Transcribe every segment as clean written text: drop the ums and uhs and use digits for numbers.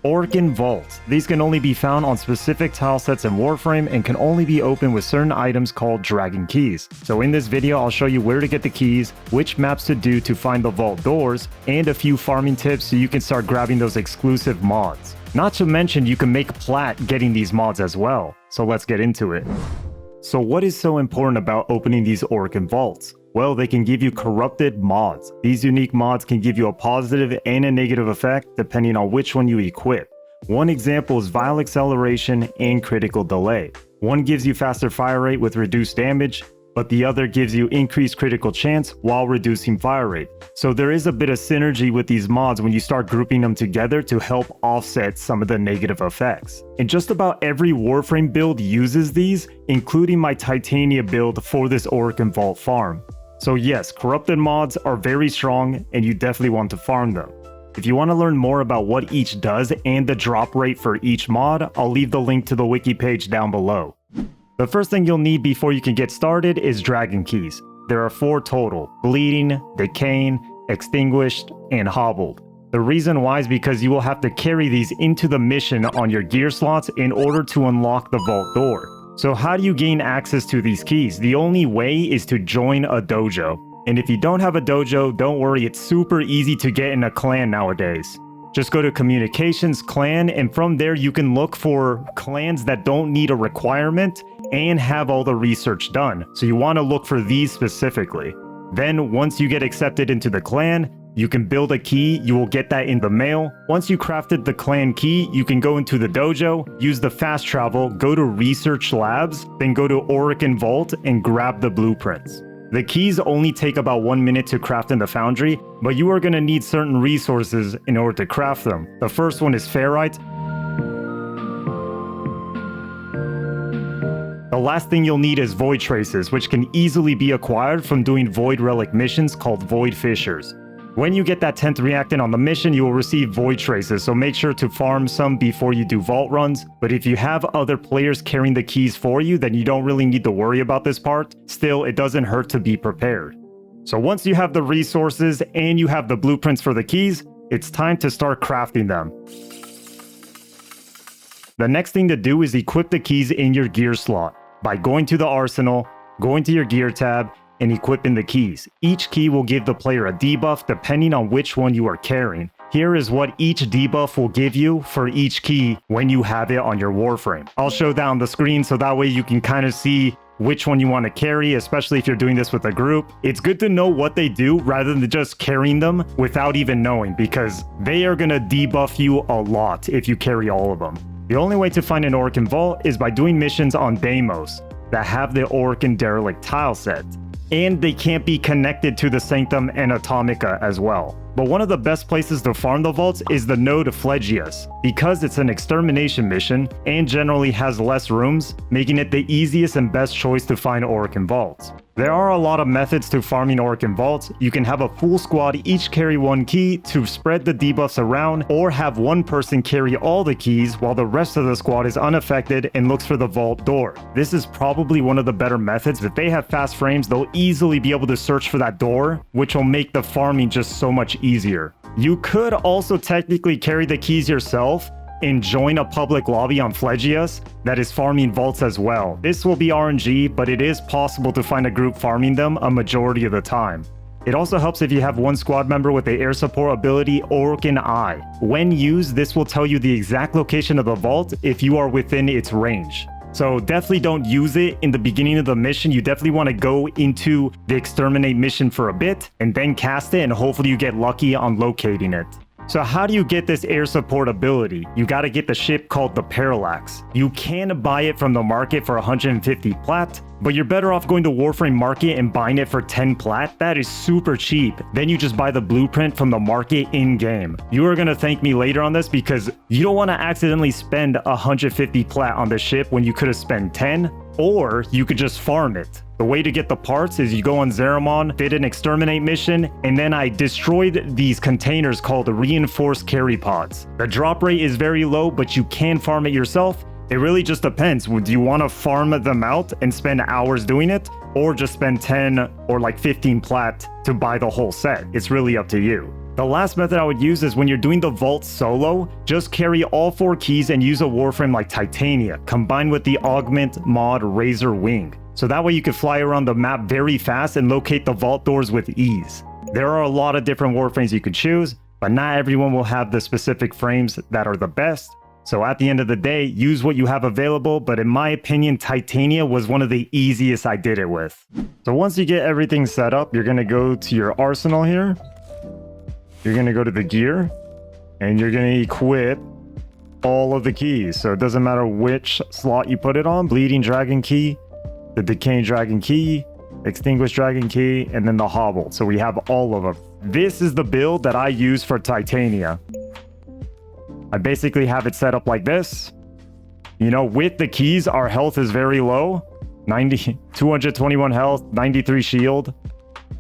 Orokin Vaults. These can only be found on specific tile sets in Warframe and can only be opened with certain items called dragon keys. So in this video, I'll show you where to get the keys, which maps to do to find the vault doors, and a few farming tips so you can start grabbing those exclusive mods. Not to mention, you can make Plat getting these mods as well. So let's get into it. So what is so important about opening these Orokin Vaults? Well, they can give you corrupted mods. These unique mods can give you a positive and a negative effect depending on which one you equip. One example is Vile Acceleration and Critical Delay. One gives you faster fire rate with reduced damage, but the other gives you increased critical chance while reducing fire rate. So there is a bit of synergy with these mods when you start grouping them together to help offset some of the negative effects. And just about every Warframe build uses these, including my Titania build for this Orokin Vault farm. So yes, corrupted mods are very strong and you definitely want to farm them. If you want to learn more about what each does and the drop rate for each mod, I'll leave the link to the wiki page down below. The first thing you'll need before you can get started is dragon keys. There are 4 total: Bleeding, Decaying, Extinguished, and Hobbled. The reason why is because you will have to carry these into the mission on your gear slots in order to unlock the vault door. So how do you gain access to these keys? The only way is to join a dojo. And if you don't have a dojo, don't worry, it's super easy to get in a clan nowadays. Just go to Communications, Clan, and from there you can look for clans that don't need a requirement and have all the research done. So you want to look for these specifically. Then once you get accepted into the clan, you can build a key. You will get that in the mail. Once you crafted the clan key, you can go into the dojo, use the fast travel, go to Research Labs, then go to Orokin Vault and grab the blueprints. The keys only take about 1 minute to craft in the foundry, but you are going to need certain resources in order to craft them. The first one is ferrite. The last thing you'll need is void traces, which can easily be acquired from doing void relic missions called void fissures. When you get that 10th reactant on the mission, you will receive void traces, so make sure to farm some before you do vault runs. But if you have other players carrying the keys for you, then you don't really need to worry about this part. Still, it doesn't hurt to be prepared. So once you have the resources and you have the blueprints for the keys, it's time to start crafting them. The next thing to do is equip the keys in your gear slot by going to the arsenal, going to your gear tab, and equipping the keys. Each key will give the player a debuff depending on which one you are carrying. Here is what each debuff will give you for each key when you have it on your Warframe. I'll show that on the screen so that way you can kind of see which one you want to carry, especially if you're doing this with a group. It's good to know what they do rather than just carrying them without even knowing, because they are going to debuff you a lot if you carry all of them. The only way to find an Orokin Vault is by doing missions on Deimos that have the Orokin Derelict tile set. And they can't be connected to the Sanctum and Atomica as well. But one of the best places to farm the vaults is the node Flegius, because it's an extermination mission and generally has less rooms, making it the easiest and best choice to find Orokin Vaults. There are a lot of methods to farming Orokin Vaults. You can have a full squad each carry one key to spread the debuffs around, or have one person carry all the keys while the rest of the squad is unaffected and looks for the vault door. This is probably one of the better methods. If they have fast frames, they'll easily be able to search for that door, which will make the farming just so much easier. You could also technically carry the keys yourself and join a public lobby on Flegius that is farming vaults as well. This will be RNG, but it is possible to find a group farming them a majority of the time. It also helps if you have one squad member with the air support ability Orokin Eye. When used, this will tell you the exact location of the vault if you are within its range. So definitely don't use it in the beginning of the mission. You definitely want to go into the exterminate mission for a bit and then cast it, and hopefully you get lucky on locating it. So how do you get this air support ability? You gotta get the ship called the Parallax. You can buy it from the market for 150 Plat, but you're better off going to Warframe Market and buying it for 10 Plat. That is super cheap. Then you just buy the blueprint from the market in-game. You are gonna thank me later on this, because you don't want to accidentally spend 150 Plat on the ship when you could have spent 10, or you could just farm it. The way to get the parts is you go on Zeramon, did an exterminate mission, and then I destroyed these containers called reinforced carry pods. The drop rate is very low, but you can farm it yourself. It really just depends. Do you want to farm them out and spend hours doing it, or just spend 10 or like 15 Plat to buy the whole set? It's really up to you. The last method I would use is when you're doing the vault solo, just carry all 4 keys and use a Warframe like Titania, combined with the augment mod Razor Wing. So that way you can fly around the map very fast and locate the vault doors with ease. There are a lot of different Warframes you could choose, but not everyone will have the specific frames that are the best. So at the end of the day, use what you have available, but in my opinion, Titania was one of the easiest I did it with. So once you get everything set up, you're gonna go to your arsenal here. You're going to go to the gear, and you're going to equip all of the keys. So it doesn't matter which slot you put it on. Bleeding Dragon Key, the Decaying Dragon Key, Extinguished Dragon Key, and then the Hobble. So we have all of them. This is the build that I use for Titania. I basically have it set up like this. You know, with the keys, our health is very low. 221 health, 93 shield,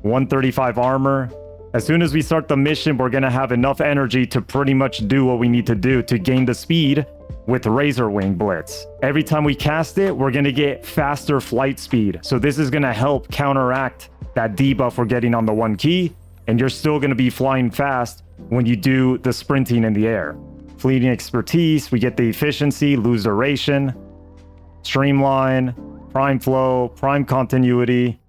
135 armor. As soon as we start the mission, we're going to have enough energy to pretty much do what we need to do to gain the speed with Razor Wing Blitz. Every time we cast it, we're going to get faster flight speed. So this is going to help counteract that debuff we're getting on the 1 key, and you're still going to be flying fast when you do the sprinting in the air. Fleeting Expertise, we get the efficiency, lose duration, streamline, prime flow, prime continuity,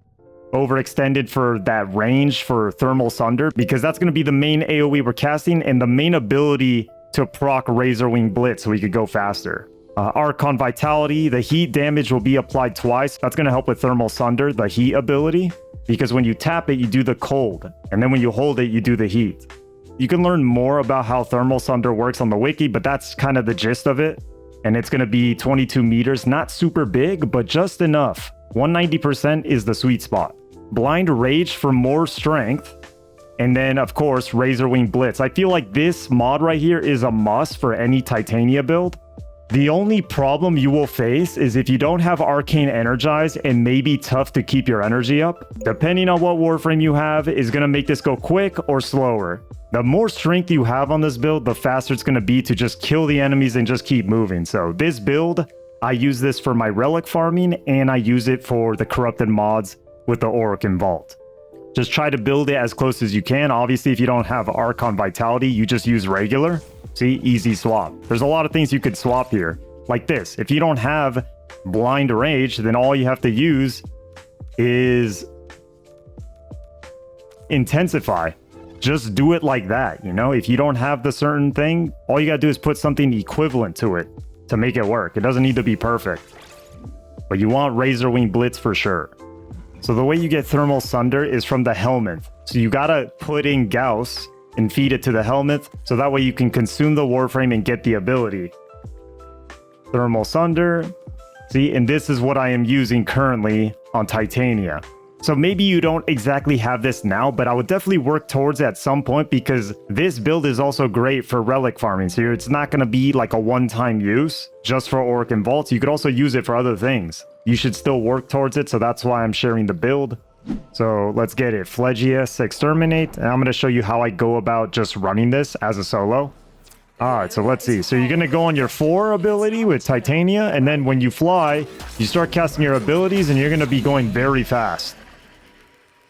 overextended for that range for thermal sunder, because that's going to be the main AoE we're casting and the main ability to proc Razor Wing Blitz so we could go faster. Archon Vitality, the heat damage will be applied twice. That's going to help with thermal sunder, the heat ability, because when you tap it, you do the cold, and then when you hold it, you do the heat. You can learn more about how thermal sunder works on the wiki, but that's kind of the gist of it. And it's going to be 22 meters, not super big, but just enough. 190% is the sweet spot. Blind Rage for more strength. And then, of course, Razor Wing Blitz. I feel like this mod right here is a must for any Titania build. The only problem you will face is if you don't have Arcane Energize, it may be tough to keep your energy up. Depending on what Warframe you have is going to make this go quick or slower. The more strength you have on this build, the faster it's going to be to just kill the enemies and just keep moving. So this build, I use this for my relic farming, and I use it for the corrupted mods with the Orokin Vault. Just try to build it as close as you can. Obviously, if you don't have Archon Vitality, you just use regular. See, easy swap. There's a lot of things you could swap here. Like this, if you don't have Blind Rage, then all you have to use is Intensify. Just do it like that, you know? If you don't have the certain thing, all you gotta do is put something equivalent to it to make it work. It doesn't need to be perfect. But you want Razor Wing Blitz for sure. So the way you get Thermal Sunder is from the Helminth. So you gotta put in Gauss and feed it to the Helminth, so that way you can consume the Warframe and get the ability. Thermal Sunder. See, and this is what I am using currently on Titania. So maybe you don't exactly have this now, but I would definitely work towards it at some point, because this build is also great for relic farming. So it's not going to be like a one-time use just for Orokin Vaults. You could also use it for other things. You should still work towards it, so that's why I'm sharing the build. So let's get it. Phlegius Exterminate, and I'm going to show you how I go about just running this as a solo. Alright, so let's see. So you're going to go on your 4 ability with Titania, and then when you fly, you start casting your abilities, and you're going to be going very fast.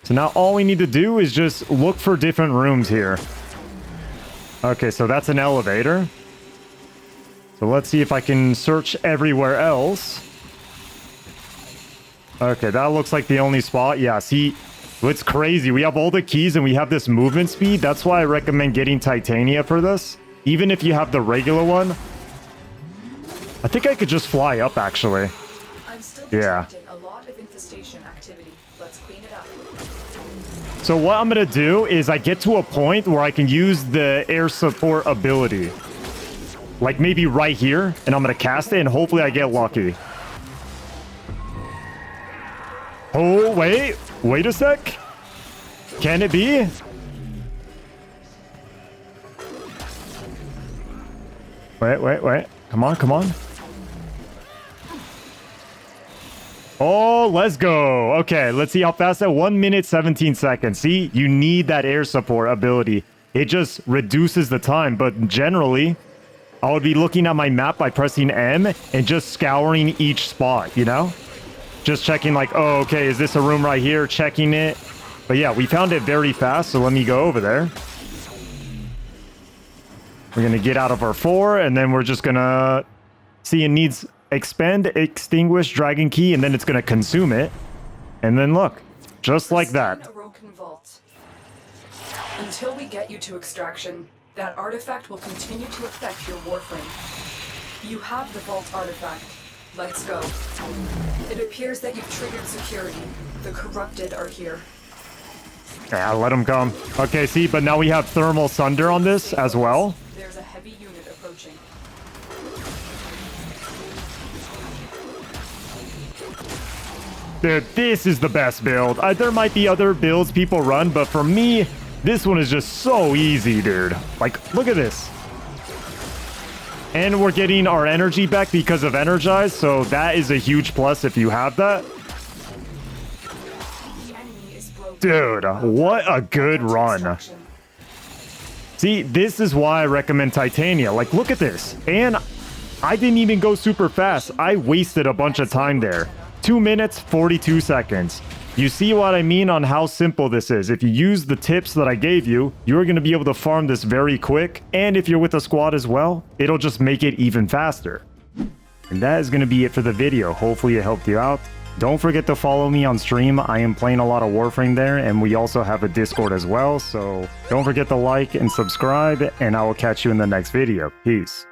So now all we need to do is just look for different rooms here. Okay, so that's an elevator. So let's see if I can search everywhere else. Okay, that looks like the only spot. Yeah, see, it's crazy. We have all the keys and we have this movement speed. That's why I recommend getting Titania for this. Even if you have the regular one. I think I could just fly up, actually. I'm still yeah. A lot of infestation activity. Let's clean it up. So what I'm going to do is I get to a point where I can use the air support ability. Like maybe right here. And I'm going to cast it and hopefully I get lucky. Oh, wait a sec. Can it be? Wait. Come on. Oh, let's go. Okay, let's see how fast that 1 minute 17 seconds. See, you need that air support ability. It just reduces the time, but generally, I would be looking at my map by pressing M and just scouring each spot, you know? Just checking like, oh, okay, is this a room right here? Checking it. But yeah, we found it very fast, so let me go over there. We're going to get out of our 4, and then we're just going to see it needs expend, extinguish, dragon key, and then it's going to consume it. And then look, just like that. Orokin Vault. Until we get you to extraction, that artifact will continue to affect your Warframe. You have the Vault artifact. Let's go. It appears that you've triggered security. The corrupted are here. Yeah, let them come. Okay, see, but now we have thermal Sunder on this as well. There's a heavy unit approaching. Dude, this is the best build. There might be other builds people run, but for me, this one is just so easy, dude. Like, look at this. And we're getting our energy back because of Energize, so that is a huge plus if you have that. Dude, what a good run. See, this is why I recommend Titania. Like, look at this. And I didn't even go super fast. I wasted a bunch of time there. 2 minutes, 42 seconds. You see what I mean on how simple this is. If you use the tips that I gave you, you're going to be able to farm this very quick. And if you're with a squad as well, it'll just make it even faster. And that is going to be it for the video. Hopefully it helped you out. Don't forget to follow me on stream. I am playing a lot of Warframe there, and we also have a Discord as well. So don't forget to like and subscribe, and I will catch you in the next video. Peace.